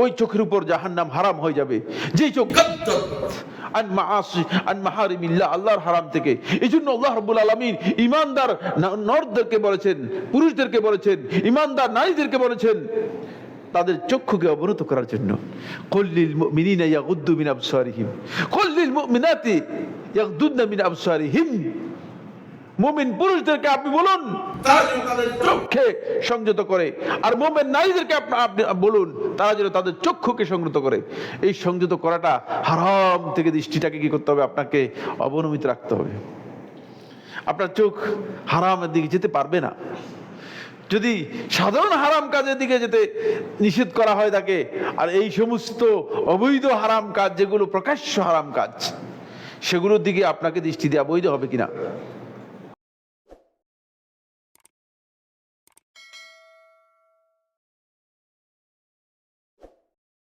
ওই চোখের উপর জাহান্নাম হারাম হয়ে যাবে। যে চোখ আন মাআসি আন মাহারিমিল্লাহ, আল্লাহর হারাম থেকে। এই জন্য আল্লাহ রাব্বুল আলামিন ঈমানদার নরদেরকে বলেছেন, পুরুষদেরকে বলেছেন, ঈমানদার নারীদেরকে বলেছেন তাদের চক্ষুকে অবনত করার জন্য। কুল লিল মুমিনিনা ইয়াগুদ্দু মিন আবসারিহিম, কুল লিল মুমিনাতি ইয়াগুদ্দুনা মিন আবসারিহিম। মুমিন পুরুষদেরকে আপনি বলুন তারা যেন তাদের চোখকে সংযত করে, আর মুমিন নারীদেরকে আপনি বলুন তারা যেন তাদের চক্ষুকে সংযত করে। এই সংযত করাটা, হারাম থেকে দৃষ্টিটাকে কি করতে হবে? আপনাকে অবনমিত রাখতে হবে। আপনার চোখ হারামের দিকে যেতে পারবে না। যদি সাধারণ হারাম কাজের দিকে যেতে নিষেধ করা হয় তাকে, আর এই সমস্ত অবৈধ হারাম কাজ যেগুলো প্রকাশ্য হারাম কাজ, সেগুলোর দিকে আপনাকে দৃষ্টি দেওয়া বৈধ হবে কিনা?